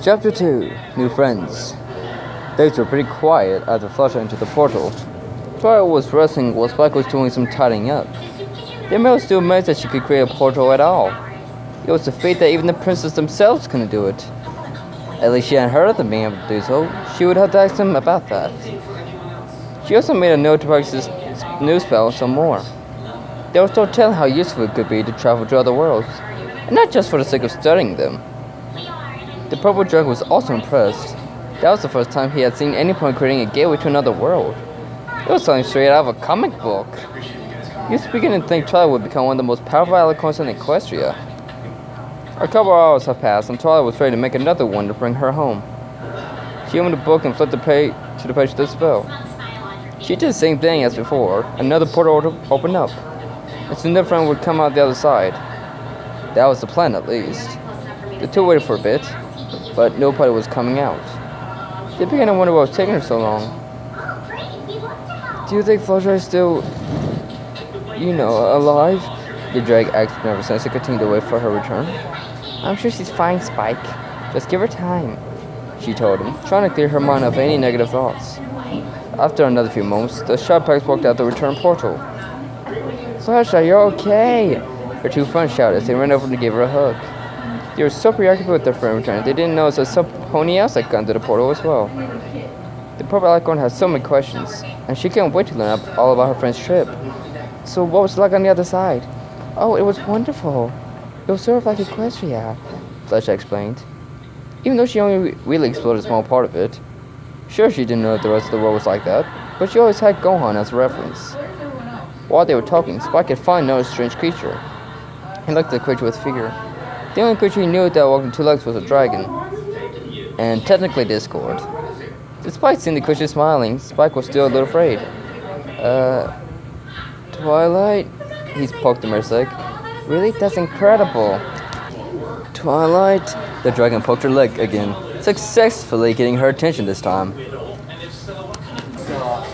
Chapter 2 New Friends. Things were pretty quiet after Flusha into the portal. Twilight was resting while Spike was doing some tidying up. The Emerald was still amazed that she could create a portal at all. It was a feat that even the princes themselves couldn't do it. At least she hadn't heard of them being able to do so. She would have to ask them about that. She also made a note to practice new spell some more. They were still telling how useful it could be to travel to other worlds, and not just for the sake of studying them. The purple dragon was also impressed. That was the first time he had seen anyone creating a gateway to another world. It was something straight out of a comic book. He was beginning to think Twilight would become one of the most powerful alicorns in Equestria. A couple of hours had passed, and Twilight was ready to make another one to bring her home. She opened the book and flipped the page to the page of the spell. She did the same thing as before. Another portal opened up, and soon their friend would come out the other side. That was the plan, at least. The two waited for a bit, but nobody was coming out. They began to wonder what was taking her so long. Do you think Flusha is still, alive? The drag asked nervously as they continued to wait for her return. I'm sure she's fine, Spike. Just give her time, she told him, trying to clear her mind of any negative thoughts. After another few moments, the Shopbacks walked out the return portal. Flusha, you're okay! Her two friends shouted as they ran over to give her a hug. They were so preoccupied with their friend return, they didn't notice that some pony else had gone to the portal as well. The purple alicorn had so many questions, and she couldn't wait to learn all about her friend's trip. So what was it like on the other side? Oh, it was wonderful. It was sort of like Equestria, Flusha explained. Even though she only really explored a small part of it. Sure, she didn't know that the rest of the world was like that, but she always had Gohan as a reference. While they were talking, Spike had finally noticed a strange creature. He looked at the creature with fear. The only creature he knew that walked on two legs was a dragon, and technically Discord. Despite seeing the creature smiling, Spike was still a little afraid. Twilight? He poked him his leg. Really? That's incredible. Twilight? The dragon poked her leg again, successfully getting her attention this time.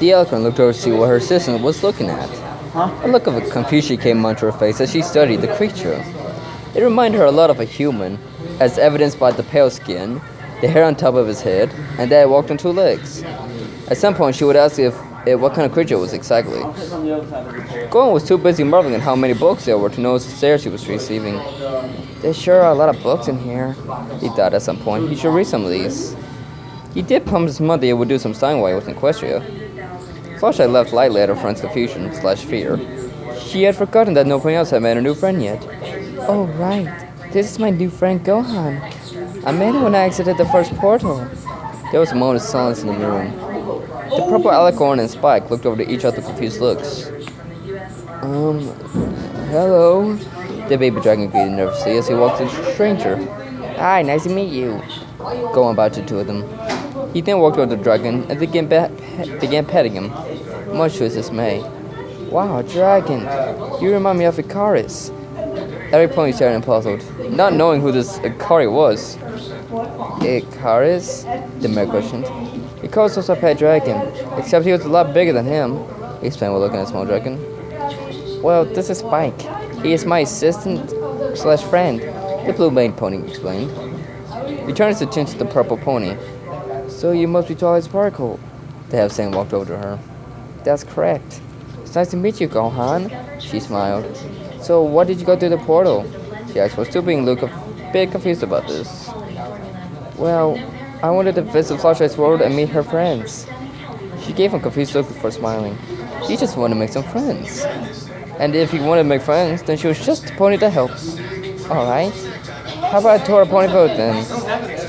The alicorn looked over to see what her assistant was looking at. A look of confusion came onto her face as she studied the creature. It reminded her a lot of a human, as evidenced by the pale skin, the hair on top of his head, and that it walked on two legs. At some point, she would ask what kind of creature it was exactly. Gohan was too busy marveling at how many books there were to notice the stares he was receiving. There sure are a lot of books in here, he thought at some point. He should read some of these. He did promise his mother he would do some studying while he was in Equestria. Flusha had left lightly at her friend's confusion/fear. She had forgotten that nobody else had made a new friend yet. Oh, right. This is my new friend Gohan. I met him when I exited the first portal. There was a moment of silence in the room. The purple alicorn and Spike looked over to each other with confused looks. Hello? The baby dragon greeted nervously as he walked to the stranger. Hi, nice to meet you. Gohan bowed to the two of them. He then walked over to the dragon and began petting him, much to his dismay. Wow, dragon. You remind me of Icarus. Every pony stared and puzzled, not knowing who this Ikari was. Icarus? The mayor questioned. Icarus was a pet dragon, except he was a lot bigger than him, he explained while looking at the small dragon. Well, this is Spike. He is my assistant/friend, the blue-maned pony explained. He turned his attention to the purple pony. So you must be Twilight Sparkle. The half-saint walked over to her. That's correct. It's nice to meet you, Gohan, she smiled. So what did you go through the portal? She asked, while still being a bit confused about this. Well, I wanted to visit Flusha's world and meet her friends. She gave him a confused look before smiling. She just wanted to make some friends. And if you wanted to make friends, then she was just a pony that helps. Alright. How about I tour a pony boat then?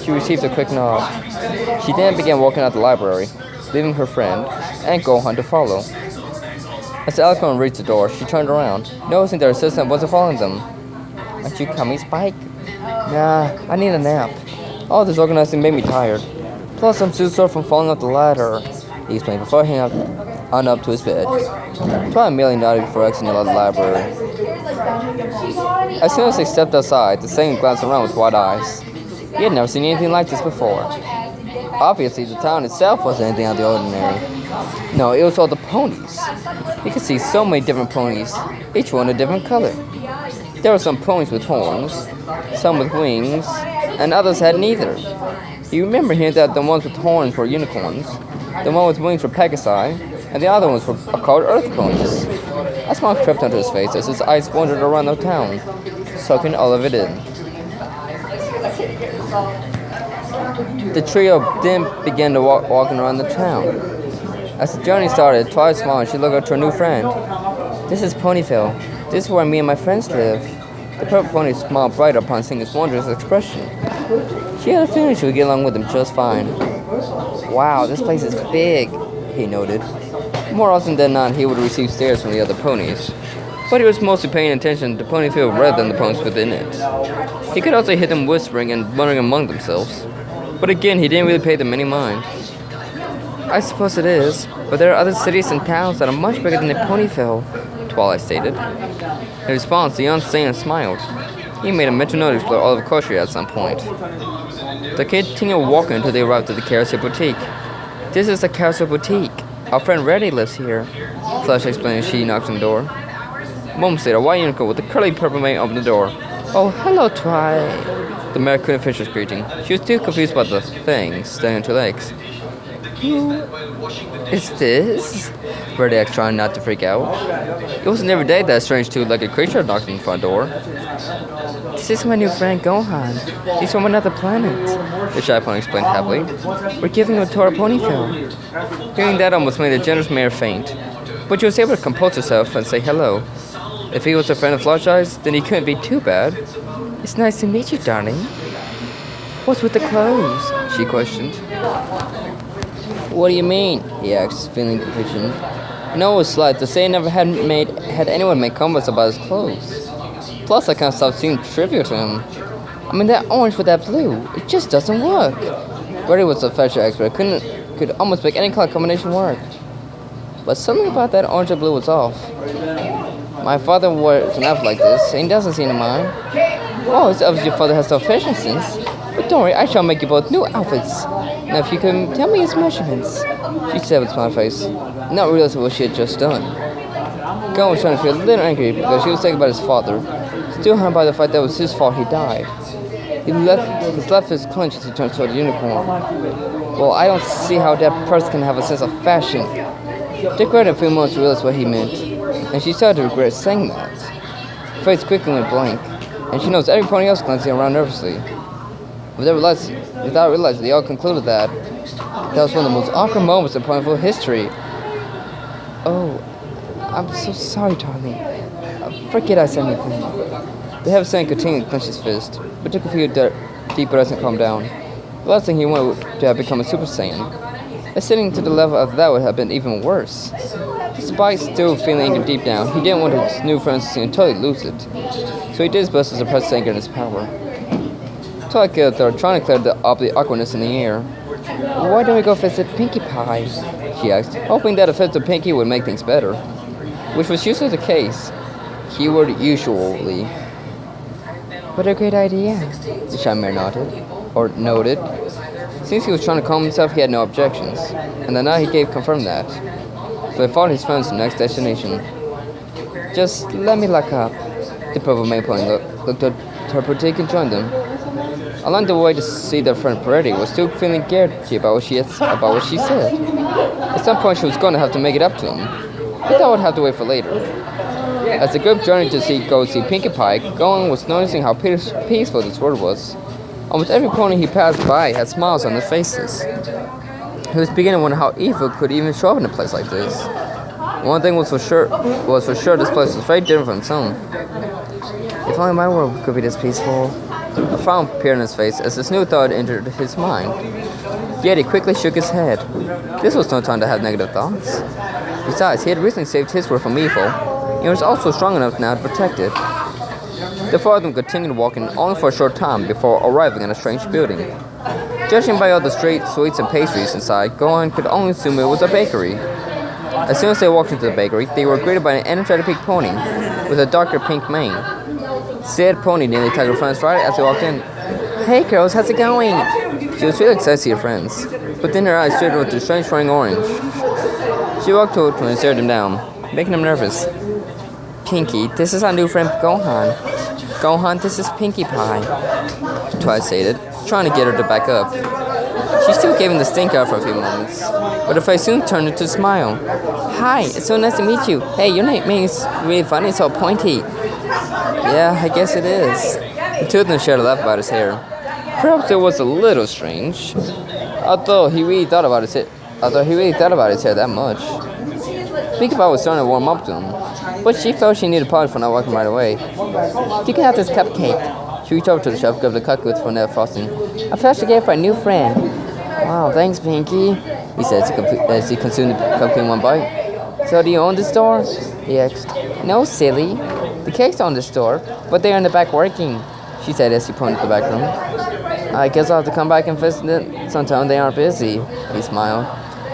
She received a quick nod. She then began walking out the library, leaving her friend and Gohan to follow. As the alicorn reached the door, she turned around, noticing that her assistant wasn't following them. Aren't you coming, Spike? Nah, I need a nap. All this organizing made me tired. Plus, I'm still sore from falling off the ladder, he explained before he hung up to his bed. Twilight merely nodded before exiting the library. As soon as they stepped outside, the Saiyan glanced around with wide eyes. He had never seen anything like this before. Obviously, the town itself wasn't anything out of the ordinary. No, it was all the ponies. You could see so many different ponies, each one a different color. There were some ponies with horns, some with wings, and others had neither. You remember hearing that the ones with horns were unicorns, the one with wings were pegasi, and the other ones were called earth ponies. A smile crept onto his face as his eyes wandered around the town, soaking all of it in. The trio then began to walking around the town. As the journey started, Twilight smiled and she looked up to her new friend. This is Ponyville. This is where me and my friends live. The purple pony smiled bright upon seeing his wondrous expression. She had a feeling she would get along with him just fine. Wow, this place is big, he noted. More often than not, he would receive stares from the other ponies, but he was mostly paying attention to Ponyville rather than the ponies within it. He could also hear them whispering and muttering among themselves, but again, he didn't really pay them any mind. I suppose it is, but there are other cities and towns that are much bigger than Ponyville, Twilight stated. In response, the young sailor smiled. He made a mental note to explore all of Koshia at some point. They continued walking until they arrived at the Carousel Boutique. This is the Carousel Boutique. Our friend Reddy lives here, Flash explained as she knocked on the door. Moments later, a white unicorn with a curly purple mane opened the door. Oh, hello, Twilight. The mare couldn't finish her greeting. She was too confused about the thing standing on two legs. Who is this? Reddy asked, trying not to freak out. It wasn't every day that a strange two-legged creature knocked on the front door. This is my new friend Gohan. He's from another planet, the shy pony explained happily. We're giving him a tour of Ponyville. Hearing that almost made the generous mare faint, but she was able to compose herself and say hello. If he was a friend of Fluttershy's, then he couldn't be too bad. It's nice to meet you, darling. What's with the clothes? She questioned. What do you mean? He asked, feeling confusion. No, it was slight to say never had anyone make comments about his clothes. Plus, I can't stop seeming trivial to him. I mean, that orange with that blue, it just doesn't work. Reddy was a fashion expert, could almost make any color combination work. But something about that orange and blue was off. My father wears an outfit like this, and he doesn't seem to mind. Oh, it's obvious your father has some fashion sense. But don't worry, I shall make you both new outfits. Now, if you can tell me his measurements, she said with a smiley face, not realizing what she had just done. Gohan was trying to feel a little angry because she was thinking about his father, still hung by the fact that it was his fault he died. His left fist clenched as he turned toward the unicorn. Well, I don't see how that person can have a sense of fashion. Dick read in a few moments to realize what he meant, and she started to regret saying that. Her face quickly went blank, and she noticed every pony else glancing around nervously. Without realizing, they all concluded that was one of the most awkward moments in Ponyville history. Oh, I'm so sorry, darling. Forget I said anything. The heavy saying continued to clench his fist, but took a few deep breaths and calmed down. The last thing he wanted to have become a Super Saiyan. Ascending to the level of that would have been even worse. Despite still feeling anger deep down, he didn't want his new friends to see him totally lose it. So he did his best to suppress anger in his power. Twilight killed her, trying to clear the awkwardness in the air. Why don't we go visit Pinkie Pie? She asked, hoping that a visit to Pinkie would make things better. Which was usually the case. Keyword usually. What a great idea, the shy mare noted. Since he was trying to calm himself, he had no objections, and the nod he gave confirmed that. So he followed his friends to the next destination. Just let me lock up. The purple mane pony looked at her boutique and joined them. Along the way to see their friend Peretti was still feeling guilty about what she said. At some point she was going to have to make it up to him, but that would have to wait for later. As the group journeyed to go see Pinkie Pie, Gohan was noticing how peaceful this world was. Almost every pony he passed by had smiles on their faces. He was beginning to wonder how evil could even show up in a place like this. One thing was for sure this place was very different from his own. If only my world could be this peaceful. A frown appeared on his face as this new thought entered his mind. Yet he quickly shook his head. This was no time to have negative thoughts. Besides, he had recently saved his world from evil, and was also strong enough now to protect it. The four of them continued walking only for a short time before arriving at a strange building. Judging by all the sweets and pastries inside, Gohan could only assume it was a bakery. As soon as they walked into the bakery, they were greeted by an energetic pink pony with a darker pink mane. Said pony nearly tugged her friends right as they walked in. Hey girls, how's it going? She was really excited to see her friends, but then her eyes straightened with the strange running orange. She walked toward them and stared them down, making them nervous. Pinkie, this is our new friend Gohan. Gohan, this is Pinkie Pie. Twilight stated, trying to get her to back up. She still gave him the stink eye for a few moments, but her face soon turned into a smile. Hi, it's so nice to meet you. Hey, your name is really funny, so pointy. Yeah, I guess it is. The two of them shared a laugh about his hair. Perhaps it was a little strange, although he really thought about his hair that much. Speaking about was starting to warm up to him, but she felt she needed apology for not walking right away. You can have this cupcake. She reached over to the shelf, grabbed the cupcake with vanilla frosting. A special gift for a new friend. Wow, thanks, Pinky, he said as he consumed the cupcake in one bite. So do you own the store? He asked. No, silly. The cake's on the store, but they're in the back working, she said as she pointed to the back room. I guess I'll have to come back and visit it sometime they aren't busy, he smiled.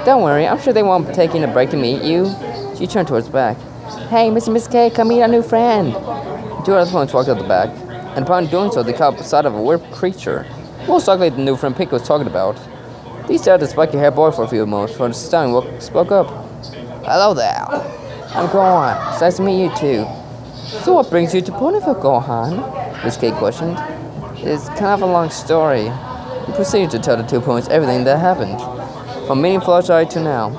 Don't worry, I'm sure they won't take in a break to meet you. She turned towards the back. Hey, Mr. and Miss K, come meet our new friend. Two other folks walked out the back, and upon doing so, they caught sight of a weird creature. Most likely the new friend Pink was talking about. They stared at the spiky haired boy for a few moments before the stallion spoke up. Hello there. I'm Gohan. It's nice to meet you too. So what brings you to Ponyville, Gohan? Miss K questioned. It's kind of a long story. He proceeded to tell the 2 ponies everything that happened, from meeting Fluttershy to now.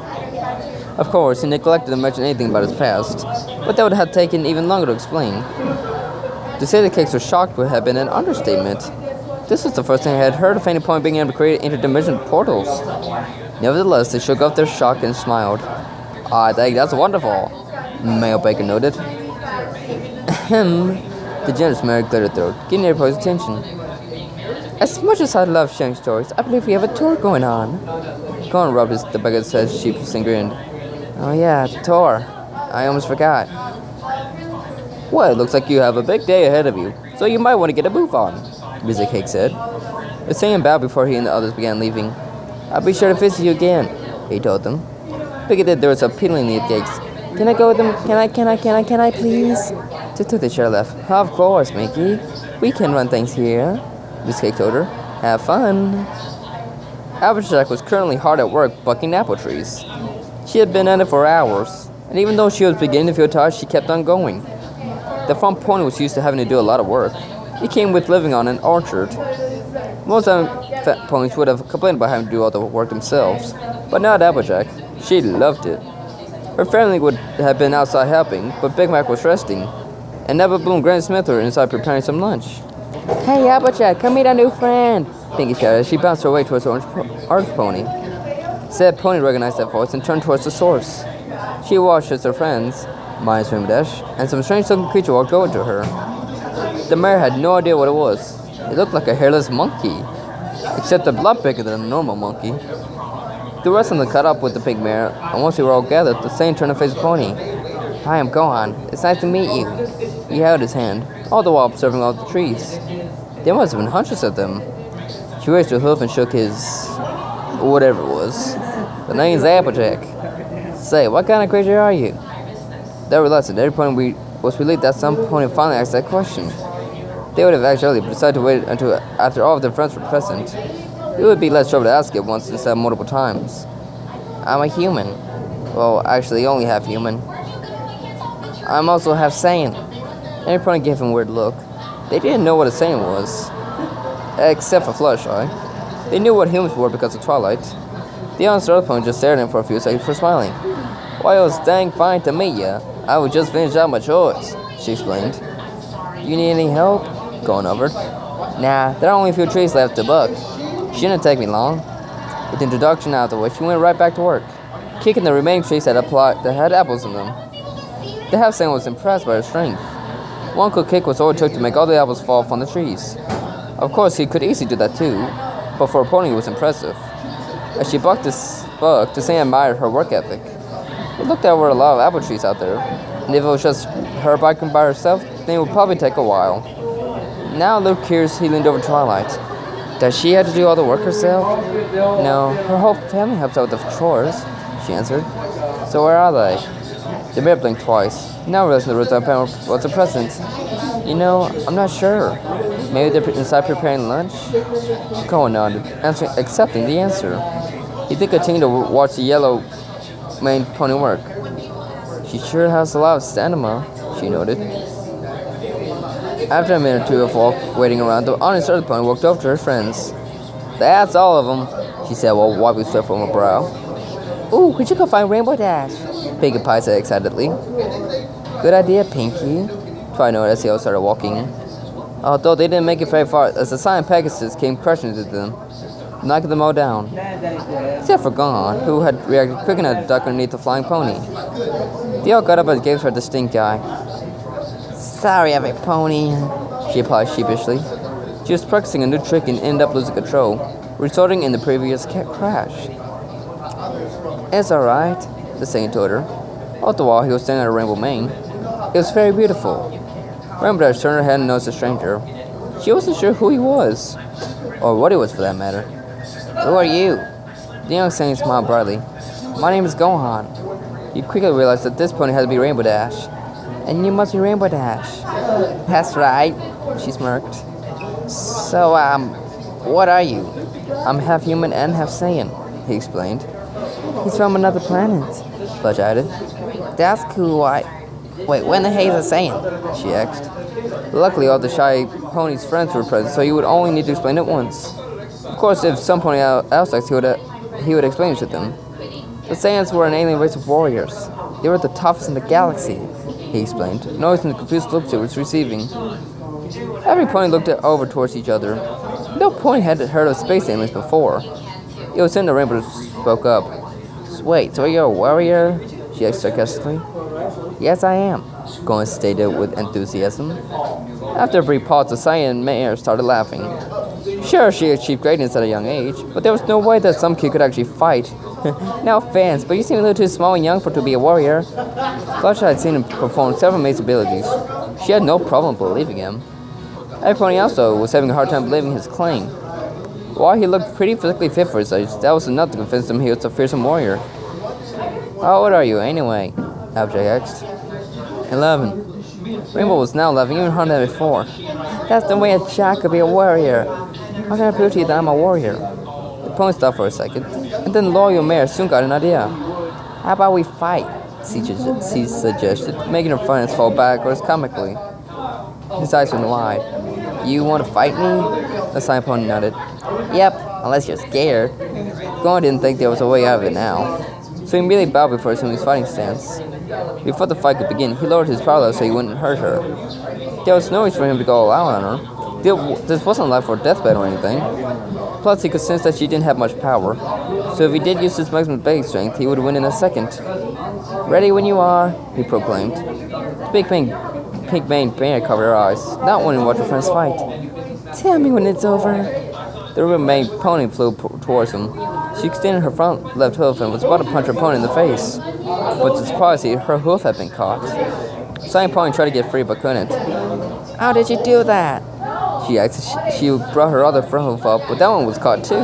Of course, he neglected to mention anything about his past, but that would have taken even longer to explain. To say the cakes were shocked would have been an understatement. This was the first time I had heard of any pony being able to create interdimensional portals. Nevertheless, they shook off their shock and smiled. I think that's wonderful, Mayo Baker noted. Ahem. The generous Mary cleared her throat, getting everybody's attention. As much as I love sharing stories, I believe we have a tour going on. Gohan rubbed the back of his head sheepishly and grinned. Oh yeah, the tour. I almost forgot. Well, it looks like you have a big day ahead of you, so you might want to get a move on, Mr. Cake said. The same bowed before he and the others began leaving. I'll be sure to visit you again, he told them. Piggy did there was appealingly at cakes. Can I go with them? Can I, please? To the chair left. Of course, Mickey. We can run things here, Miss Cake told her. Have fun. Applejack was currently hard at work bucking apple trees. She had been at it for hours, and even though she was beginning to feel tired, she kept on going. The front pony was used to having to do a lot of work. It came with living on an orchard. Most fat ponies would have complained about having to do all the work themselves, but not Applejack. She loved it. Her family would have been outside helping, but Big Mac was resting, and Never Bloom and Granny Smith were inside preparing some lunch. Hey, Applejack, come meet our new friend, Pinky shouted as she bounced her way towards the orange pony. Said pony recognized that voice and turned towards the source. She watched as her friends, minus Dash, and some strange-looking creature walked over to her. The mare had no idea what it was. It looked like a hairless monkey, except a lot bigger than a normal monkey. The rest of them caught up with the big mare, and once they were all gathered, the same turned to face the pony. Hi, I'm Gohan. It's nice to meet you. He held his hand, all the while observing all the trees. There must have been hundreds of them. She raised her hoof and shook his... whatever it was. The name's Applejack. Say, what kind of creature are you? They were reluctant. Every pony was relieved that some pony finally asked that question. They would have asked earlier, but decided to wait until after all of their friends were present. It would be less trouble to ask it once instead of multiple times. I'm a human. Well, actually, only half human. I'm also half Saiyan. Every pony gave him a weird look. They didn't know what a Saiyan was, except for Fluttershy. They knew what humans were because of Twilight. The honest Earth pony just stared at him for a few seconds before smiling. Why, it was dang fine to meet ya. I would just finish out my chores, she explained. You need any help? Going over. Nah, there are only a few trees left to buck. Shouldn't take me long. With the introduction out of the way, she went right back to work, kicking the remaining trees that had apples in them. The half-Saiyan was impressed by her strength. One quick kick was all it took to make all the apples fall from the trees. Of course, he could easily do that too, but for a pony it was impressive. As she bucked the Saiyan admired her work ethic. It looked like there were a lot of apple trees out there, and if it was just her biking by herself, then it would probably take a while. Now, a little curious, he leaned over to Twilight. Does she have to do all the work herself? No, her whole family helps out with the chores, she answered. So where are they? The mayor blinked twice. Now realizing the Roseanne panel was a present. You know, I'm not sure. Maybe they're inside preparing lunch? Gohan nodded, accepting the answer. He did continue to watch the yellow maned pony work. She sure has a lot of stamina, she noted. After a minute or two of waiting around, the honest earth pony walked over to her friends. That's all of them, she said while wiping sweat from her brow. Ooh, we should go find Rainbow Dash, Pinkie Pie said excitedly. Good idea, Pinkie, Pie noted as they all started walking. Although they didn't make it very far, as the silent Pegasus came crashing into them, knocking them all down. Except for Gohan, who had reacted quick enough to duck underneath the flying pony. They all got up and gave her the stink eye. Sorry, I'm a pony, she replied sheepishly. She was practicing a new trick and ended up losing control, resulting in the previous crash. It's alright, the Saiyan told her. All the while he was standing at a rainbow mane. It was very beautiful. Rainbow Dash turned her head and noticed a stranger. She wasn't sure who he was, or what he was for that matter. Who are you? The young Saiyan smiled brightly. My name is Gohan. You quickly realized that this pony had to be Rainbow Dash. And you must be Rainbow Dash. That's right, she smirked. So, what are you? I'm half human and half Saiyan, he explained. He's from another planet, Fudge added. That's cool, Wait, when the heck is a Saiyan? She asked. Luckily, all the shy pony's friends were present, so you would only need to explain it once. Of course, if some pony else asked, he would explain it to them. The Saiyans were an alien race of warriors. They were the toughest in the galaxy, he explained, noticing the confused looks it was receiving. Every pony looked over towards each other. No pony had heard of space aliens before. It was then the Rainbow spoke up. Wait, so you're a warrior? She asked sarcastically. Yes, I am, Gohan stated with enthusiasm. After a brief pause, the Saiyan mare started laughing. Sure, she achieved greatness at a young age, but there was no way that some kid could actually fight. No offense, but you seem a little too small and young for to be a warrior. Fletcher had seen him perform several amazing abilities. She had no problem believing him. Every pony also was having a hard time believing his claim. While he looked pretty physically fit for his age, that was enough to convince him he was a fearsome warrior. How old are you, anyway? Abject asked. 11. Rainbow was now laughing even harder than before. That's the way a child could be a warrior. How can I prove to you that I'm a warrior? The pony stopped for a second, and then the loyal mare soon got an idea. How about we fight? She suggested, making her friends fall backwards comically. His eyes went wide. You want to fight me? The silent pony nodded. Yep, unless you're scared. Gohan didn't think there was a way out of it now, so he immediately bowed before assuming his fighting stance. Before the fight could begin, he lowered his power level so he wouldn't hurt her. There was no reason for him to go all out on her. This wasn't a life or death battle or anything. Plus, he could sense that she didn't have much power, so if he did use his maximum base strength, he would win in a second. Ready when you are, he proclaimed. The pink maned bear covered her eyes, not wanting to watch her friends fight. Tell me when it's over. The ribbon-maned pony flew towards him. She extended her front left hoof and was about to punch her opponent in the face. But to surprise him, her hoof had been caught. Saiyan Pony tried to get free but couldn't. How did you do that? She asked. She brought her other front hoof up, but that one was caught too.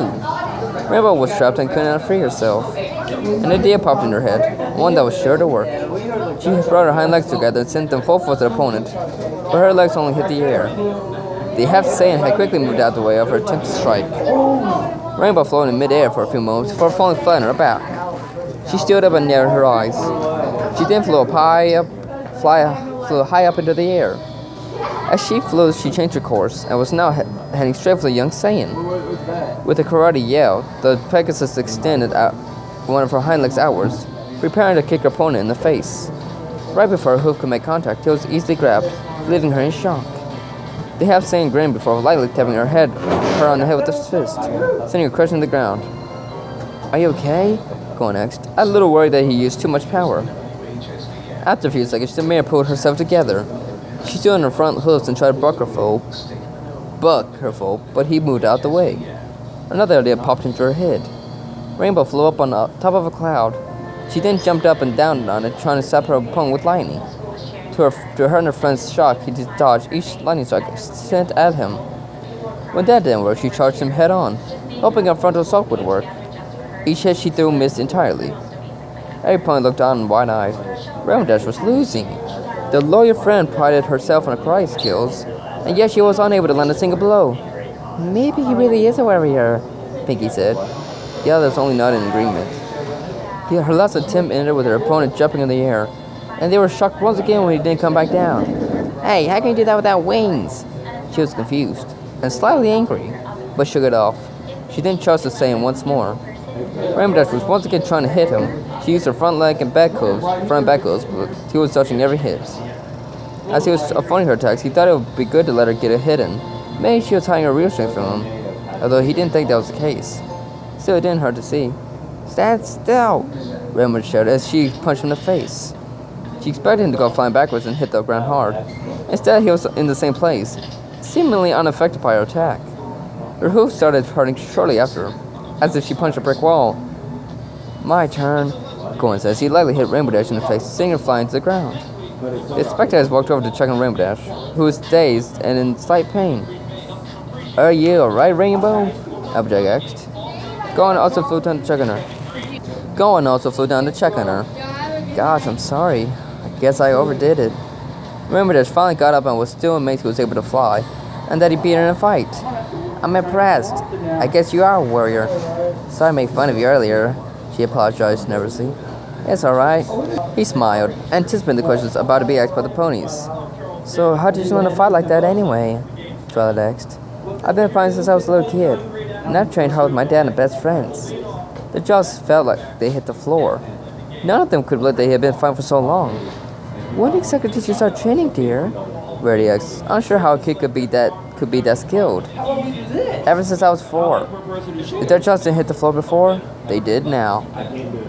Rainbow was trapped and could not free herself. An idea popped in her head, one that was sure to work. She brought her hind legs together and sent them full force at her opponent, but her legs only hit the air. The half Saiyan had quickly moved out of the way of her attempt to strike. Rainbow floated in midair for a few moments before falling flat on her back. She stood up and narrowed her eyes. She then flew high up into the air. As she flew, she changed her course and was now heading straight for the young Saiyan. With a karate yell, the Pegasus extended out one of her hind legs outwards, preparing to kick her opponent in the face. Right before her hoof could make contact, he was easily grabbed, leaving her in shock. The half Saiyan grinned before lightly tapping her on the head with his fist, sending her crashing to the ground. Are you okay? Gohan asked, a little worried that he used too much power. After a few seconds, the mare pulled herself together. She stood on her front hooves and tried to buck her foe, but he moved out the way. Another idea popped into her head. Rainbow flew up on the top of a cloud. She then jumped up and down on it, trying to stop her opponent with lightning. To her and her friend's shock, he dodged each lightning strike sent at him. When that didn't work, she charged him head on, hoping a frontal assault would work. Each hit she threw missed entirely. Every pony looked on wide-eyed. Rainbow Dash was losing. The loyal friend prided herself on her karate skills, and yet she was unable to land a single blow. Maybe he really is a warrior, Pinkie said. The others only nodded in agreement. Her last attempt ended with her opponent jumping in the air, and they were shocked once again when he didn't come back down. Hey, how can you do that without wings? She was confused and slightly angry, but shook it off. She didn't trust the saying once more. Rainbow Dash was once again trying to hit him. She used her front leg and front and back hooves, but he was dodging every hit. As he was avoiding her attacks, he thought it would be good to let her get a hit in. Maybe she was hiding her real strength from him, although he didn't think that was the case. Still, it didn't hurt to see. Stand still, Rainbow shouted as she punched him in the face. She expected him to go flying backwards and hit the ground hard. Instead, he was in the same place, seemingly unaffected by her attack. Her hooves started hurting shortly after, as if she punched a brick wall. My turn, Gohan says. He lightly hit Rainbow Dash in the face, sending her flying to the ground. The spectators walked over to check on Rainbow Dash, who was dazed and in slight pain. Are you alright, Rainbow? Applejack asked. Gohan also flew down to check on her. Gosh, I'm sorry. I guess I overdid it. Rainbow Dash finally got up and was still amazed he was able to fly, and that he beat her in a fight. I'm impressed. I guess you are a warrior. Sorry I made fun of you earlier. She apologized nervously. It's alright. He smiled, anticipating the questions about to be asked by the ponies. So, how did you learn to fight like that anyway? Twilight asked. I've been fighting since I was a little kid, and I've trained hard with my dad and best friends. The jaws felt like they hit the floor. None of them could believe they had been fighting for so long. When exactly did you start training, dear? Rarity asked, unsure how a kid could be that skilled. Ever since I was 4. If their jaws didn't hit the floor before, they did now.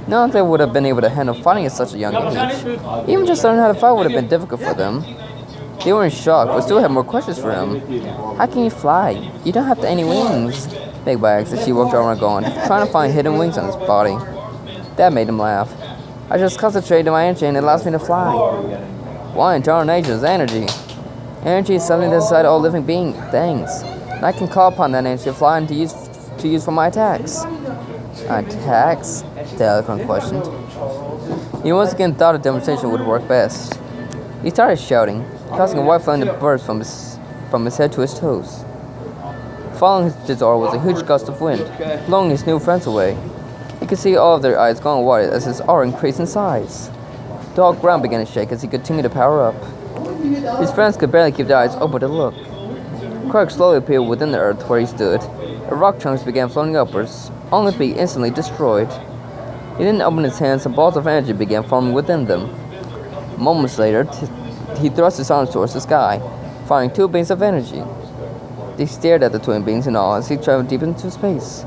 None of them would have been able to handle fighting at such a young age. Even just learning how to fight would have been difficult for them. They were in shock, but still had more questions for him. How can you fly? You don't have any wings. Big Bag asked as she walked around Gohan, trying to find hidden wings on his body. That made him laugh. I just concentrated on my energy and it allows me to fly. Why in tarnation is energy? Energy is something that's inside all living things. And I can call upon that energy to fly and to use for my attacks. Attacks? The Eloquent questioned. He once again thought a demonstration would work best. He started shouting, causing a white flame to burst from his head to his toes. Following his aura was a huge gust of wind, blowing his new friends away. He could see all of their eyes going wide as his aura increased in size. The whole ground began to shake as he continued to power up. His friends could barely keep their eyes open to look. Cracks slowly appeared within the earth where he stood. Rock chunks began floating upwards, only to be instantly destroyed. He then opened his hands and balls of energy began forming within them. Moments later, he thrust his arms towards the sky, firing 2 beams of energy. They stared at the twin beings in awe as he traveled deep into space.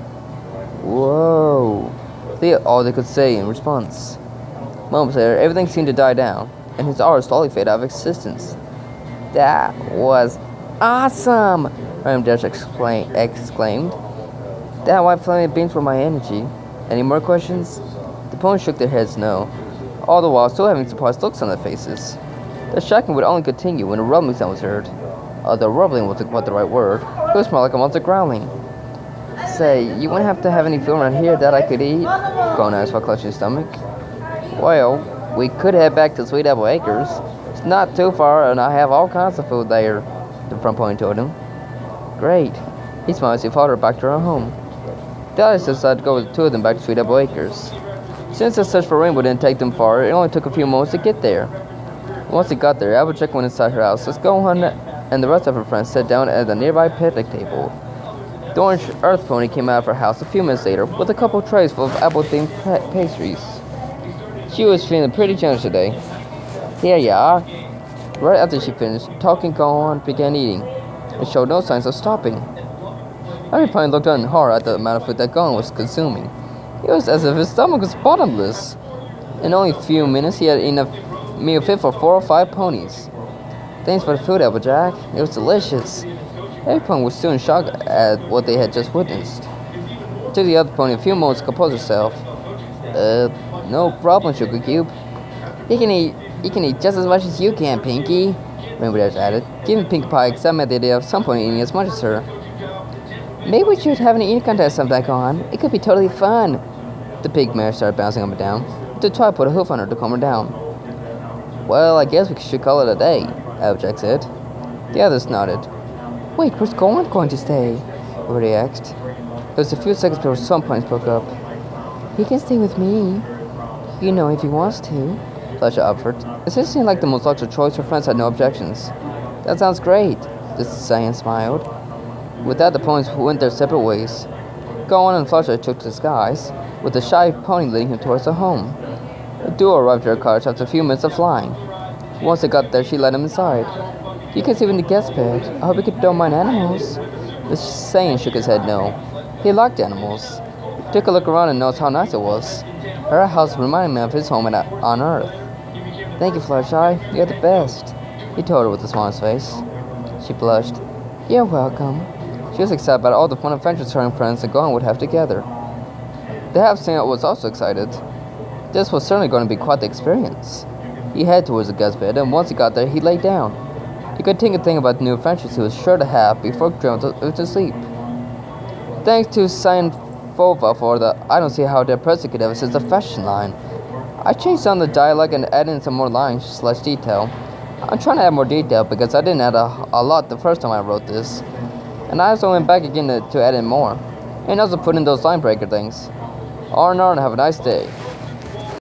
Whoa! They all they could say in response. Moments later, everything seemed to die down, and his aura slowly faded out of existence. That was awesome! Rainbow Dash exclaimed. That white flaming beams were my energy. Any more questions? The ponies shook their heads no, all the while still having surprised looks on their faces. The shocking would only continue when a rumbling sound was heard. Although rumbling wasn't quite the right word, it was more like a monster growling. Say, you wouldn't have to have any food around here that I could eat? Gohan asked while clutching his stomach. Well, we could head back to Sweet Apple Acres. It's not too far and I have all kinds of food there, the front pony told him. Great. He smiled as he followed her back to her home. The others decided to go with the 2 of them back to Sweet Apple Acres. Since the search for Rainbow didn't take them far, it only took a few moments to get there. Once they got there, Applejack went inside her house as Gohan and the rest of her friends sat down at a nearby picnic table. The orange earth pony came out of her house a few minutes later with a couple of trays full of apple-themed pastries. She was feeling pretty generous today. Here you are. Right after she finished talking, Gohan began eating and showed no signs of stopping. Every pony looked on in horror at the amount of food that Gohan was consuming. It was as if his stomach was bottomless. In only a few minutes, he had enough meal fit for 4 or 5 ponies. Thanks for the food, Applejack. It was delicious. Every pony was still in shock at what they had just witnessed. It took the other pony a few moments to compose herself. No problem, Sugar Cube. You can eat just as much as you can, Pinky, Rainbow Dash added, giving Pinkie Pie excitement at the idea of some pony eating as much as her. Maybe we should have an eating contest sometime, Gohan. It could be totally fun. The pig mare started bouncing up and down. The toy put a hoof on her to calm her down. Well, I guess we should call it a day, Applejack said. The others nodded. Wait, where's Gohan going to stay? Rarity asked. It was a few seconds before some ponies spoke up. He can stay with me. You know, if he wants to, Fletcher offered. It seemed like the most logical choice. Her friends had no objections. That sounds great, the Saiyan smiled. With that, the ponies went their separate ways. Gohan and Fluttershy took to the skies, with the shy pony leading him towards the home. The duo arrived at her cottage after a few minutes of flying. Once they got there, she let him inside. You can sleep in the guest bed. I hope you don't mind animals. The Saiyan shook his head no. He liked animals. He took a look around and noticed how nice it was. Her house reminded me of his home on Earth. Thank you, Fluttershy. You're the best, he told her with a smile on his face. She blushed. You're welcome. She was excited about all the fun adventures her and friends and Gohan would have together. The half-Saiyan was also excited. This was certainly going to be quite the experience. He headed towards the guest bed, and once he got there, he lay down. He could think and think about the new adventures he was sure to have before going to sleep. Thanks to Saiyan Fova for the I don't see how their president could ever since the fashion line. I changed down the dialogue and added in some more lines/detail. I'm trying to add more detail because I didn't add a lot the first time I wrote this. And I also went back again to add in more. And also put in those line breaker things. R&R and have a nice day.